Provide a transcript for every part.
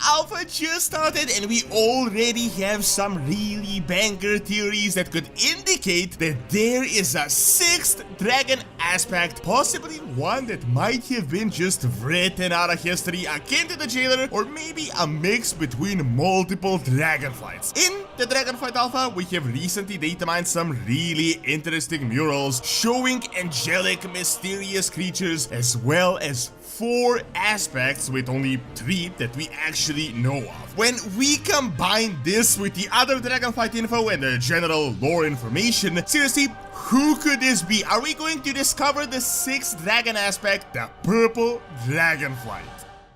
alpha just started and we already have some really banger theories that could indicate that there is a 6th dragon aspect, possibly one that might have been just written out of history akin to the jailer, or maybe a mix between multiple dragonflights. In the Dragonflight alpha, we have recently data mined some really interesting murals showing angelic, mysterious creatures, as well as 4 aspects with only 3 that we actually know of. When we combine this with the other Dragonflight info and the general lore information, seriously, who could this be? Are we going to discover the 6th dragon aspect, the purple Dragonflight?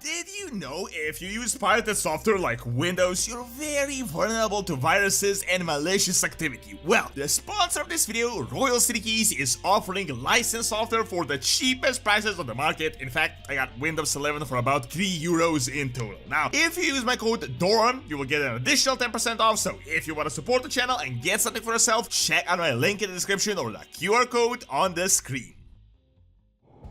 Did you know if you use pirated software like Windows, you're very vulnerable to viruses and malicious activity? Well, the sponsor of this video, Royal City Keys, is offering licensed software for the cheapest prices on the market. In fact, I got Windows 11 for about €3 in total. Now, if you use my code DORON, you will get an additional 10% off, so if you want to support the channel and get something for yourself, check out my link in the description or the QR code on the screen.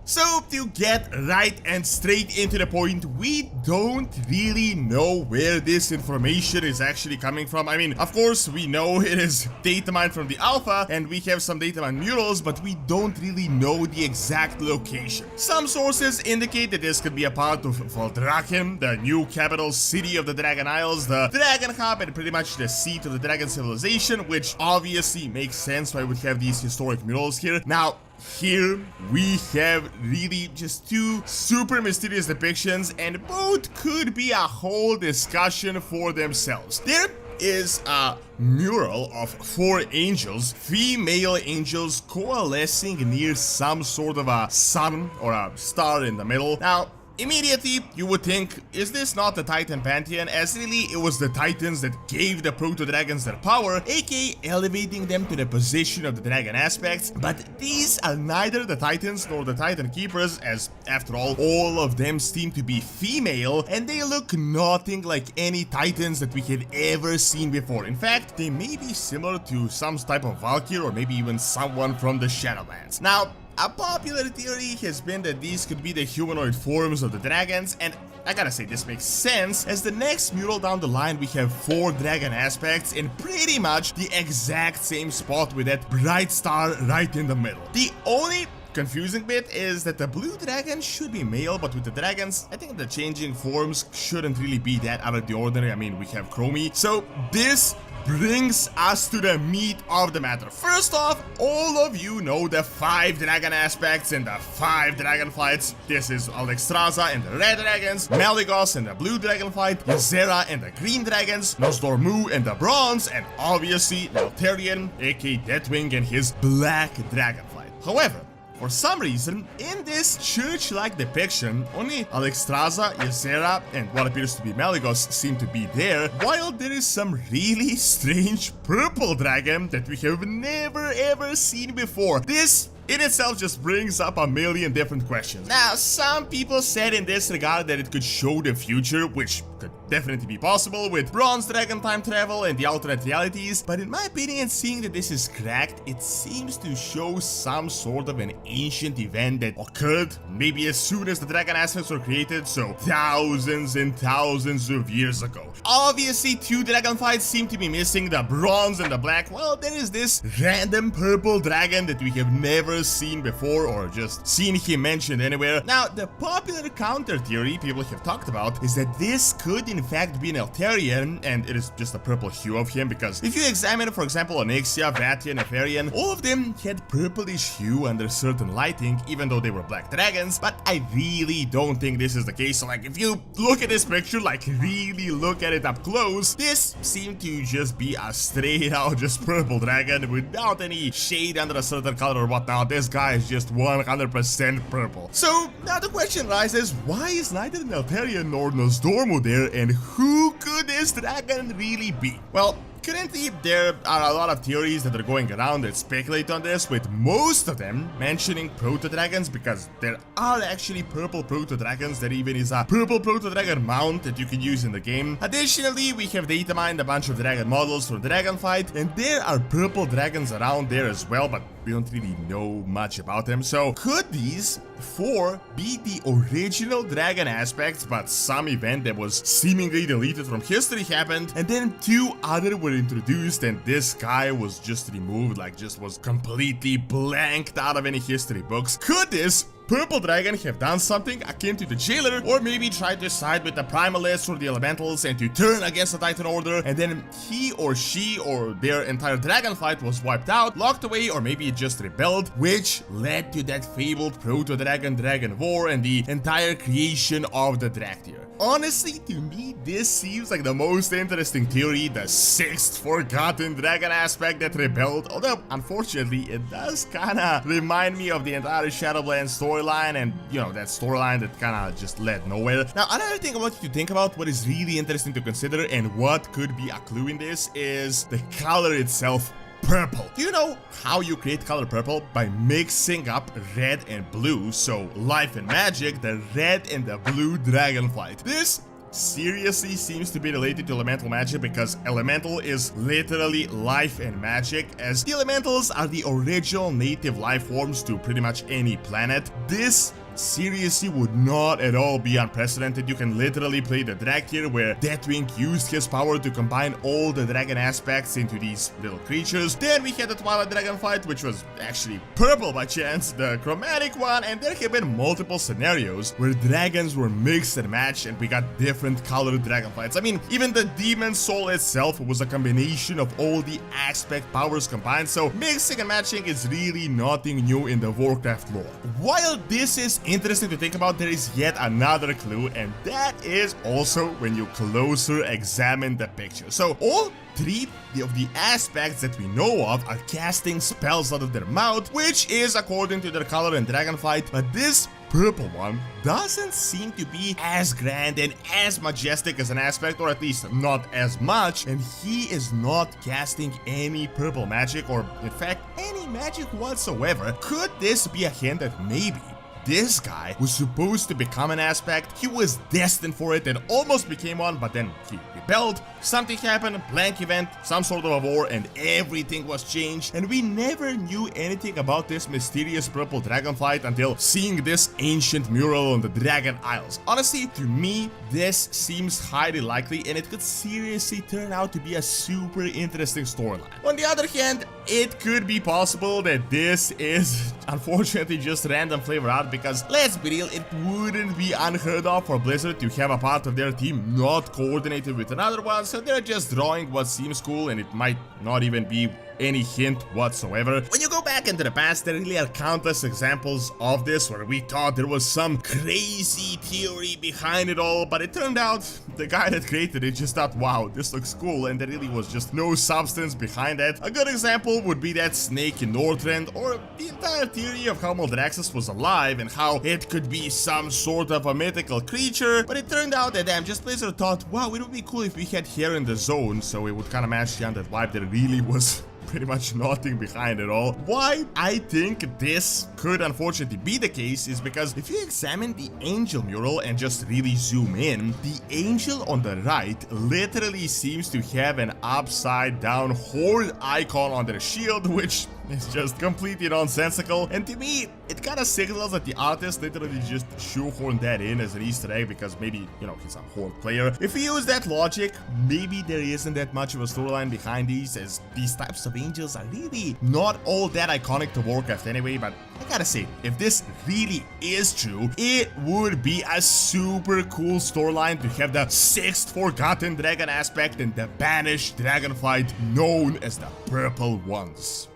So, to get right and straight into the point, we don't really know where this information is actually coming from. I mean, of course, we know it is data mined from the alpha, and we have some data mined murals, but we don't really know the exact location. Some sources indicate that this could be a part of Valdrakken, the new capital city of the Dragon Isles, the Dragon Hub, and pretty much the seat of the Dragon civilization, which obviously makes sense why we would have these historic murals here. Now, here we have really just 2 super mysterious depictions, and both could be a whole discussion for themselves. There is a mural of 4 angels, female angels, coalescing near some sort of a sun or a star in the middle. Now, immediately, you would think, is this not the Titan Pantheon? As really, it was the Titans that gave the Proto-Dragons their power, aka elevating them to the position of the Dragon aspects. But these are neither the Titans nor the Titan Keepers, as after all of them seem to be female, and they look nothing like any Titans that we had ever seen before. In fact, they may be similar to some type of Valkyr, or maybe even someone from the Shadowlands. Now, a popular theory has been that these could be the humanoid forms of the dragons, and I gotta say this makes sense, as the next mural down the line we have 4 dragon aspects in pretty much the exact same spot with that bright star right in the middle. The only confusing bit is that the blue dragon should be male, but with the dragons, I think the changing forms shouldn't really be that out of the ordinary. I mean, we have Chromie, so this brings us to the meat of the matter. First off, all of you know the 5 dragon aspects and the 5 dragonflights. This is Alexstrasza and the red dragons, Malygos and the blue dragonflight, Ysera and the green dragons, Nosdormu and the bronze, and obviously Neltharion, aka Deathwing, and his black dragonflight. However, for some reason, in this church-like depiction, only Alexstrasza, Ysera, and what appears to be Malygos seem to be there, while there is some really strange purple dragon that we have never ever seen before. This in itself just brings up a million different questions. Now, some people said in this regard that it could show the future, which could definitely be possible with Bronze Dragon time travel and the alternate realities, but in my opinion, seeing that this is cracked, it seems to show some sort of an ancient event that occurred maybe as soon as the dragon aspects were created, so thousands and thousands of years ago. Obviously, 2 dragonflights seem to be missing, the bronze and the black. Well, there is this random purple dragon that we have never seen before, or just seen him mentioned anywhere. Now, the popular counter theory people have talked about is that this could in fact be an Neltharion, and it is just a purple hue of him, because if you examine, for example, Onyxia, Vatia, Nefarian, all of them had purplish hue under certain lighting, even though they were black dragons. But I really don't think this is the case. So, like, if you look at this picture, like really look at it up close, this seemed to just be a straight out just purple dragon without any shade under a certain color or whatnot. This guy is just 100% purple. So now the question rises, why is neither Neltharion nor Nosdormu there, and who could this dragon really be? Well, currently, there are a lot of theories that are going around that speculate on this, with most of them mentioning proto-dragons, because there are actually purple proto-dragons. There even is a purple proto-dragon mount that you can use in the game. Additionally, we have data mined a bunch of dragon models for Dragonflight, and there are purple dragons around there as well, but we don't really know much about them. So could these 4 be the original dragon aspects, but some event that was seemingly deleted from history happened, and then 2 other were introduced, and this guy was just removed, like just was completely blanked out of any history books? Could this purple dragon have done something akin to the jailer, or maybe tried to side with the primalists or the elementals and to turn against the Titan Order, and then he or she or their entire Dragonflight was wiped out, locked away, or maybe it just rebelled, which led to that fabled proto-dragon Dragon War and the entire creation of the Draktyr. Honestly, to me, this seems like the most interesting theory, the 6th forgotten dragon aspect that rebelled, although unfortunately it does kinda remind me of the entire Shadowlands storyline, and you know, that storyline that kinda just led nowhere. Now, another thing I want you to think about, what is really interesting to consider and what could be a clue in this, is the color itself. Purple. Do you know how you create color purple? By mixing up red and blue. So life and magic, the red and the blue Dragonflight. This seriously seems to be related to elemental magic, because elemental is literally life and magic, as the elementals are the original native life forms to pretty much any planet. This seriously would not at all be unprecedented. You can literally play the Draktyr, where Deathwing used his power to combine all the dragon aspects into these little creatures. Then we had the Twilight Dragonflight, which was actually purple by chance, the chromatic one, and there have been multiple scenarios where dragons were mixed and matched and we got different colored dragonflights. I mean, even the Demon Soul itself was a combination of all the aspect powers combined, so mixing and matching is really nothing new in the Warcraft lore. While this is interesting to think about, there is yet another clue, and that is also when you closer examine the picture. So all 3 of the aspects that we know of are casting spells out of their mouth, which is according to their color and Dragonflight, but this purple one doesn't seem to be as grand and as majestic as an aspect, or at least not as much, and he is not casting any purple magic, or in fact any magic whatsoever. Could this be a hint that maybe this guy was supposed to become an aspect, he was destined for it and almost became one, but then he rebelled, something happened, blank event, some sort of a war, and everything was changed, and we never knew anything about this mysterious purple Dragonflight until seeing this ancient mural on the Dragon Isles. Honestly, to me, this seems highly likely, and it could seriously turn out to be a super interesting storyline. On the other hand, it could be possible that this is unfortunately just random flavor art, because let's be real, it wouldn't be unheard of for Blizzard to have a part of their team not coordinated with another one, so they're just drawing what seems cool, and it might not even be any hint whatsoever. When you go back into the past, there really are countless examples of this where we thought there was some crazy theory behind it all, but it turned out the guy that created it just thought, wow, this looks cool, and there really was just no substance behind it. A good example would be that snake in Northrend, or the entire theory of how Maldraxxus was alive and how it could be some sort of a mythical creature, but it turned out that just Blizzard thought, wow, it would be cool if we had hair in the zone, so it would kind of match the undead vibe. There really was pretty much nothing behind it all. Why I think this could unfortunately be the case is because if you examine the angel mural and just really zoom in, the angel on the right literally seems to have an upside down horde icon on their shield, which is just completely nonsensical, and to me it kind of signals that the artist literally just shoehorned that in as an Easter egg because maybe, you know, he's a horde player. If we use that logic, maybe there isn't that much of a storyline behind these, as these types of angels are really not all that iconic to Warcraft anyway. But I gotta say, if this really is true, it would be a super cool storyline to have the 6th forgotten dragon aspect and the banished Dragonflight known as the Purple Ones.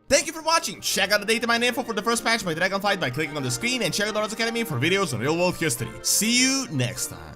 Thank you for watching. Check out the data mine info for the first patch by Dragonflight by clicking on the screen, and check out Doronsmovies Academy for videos on real world history. See you next time.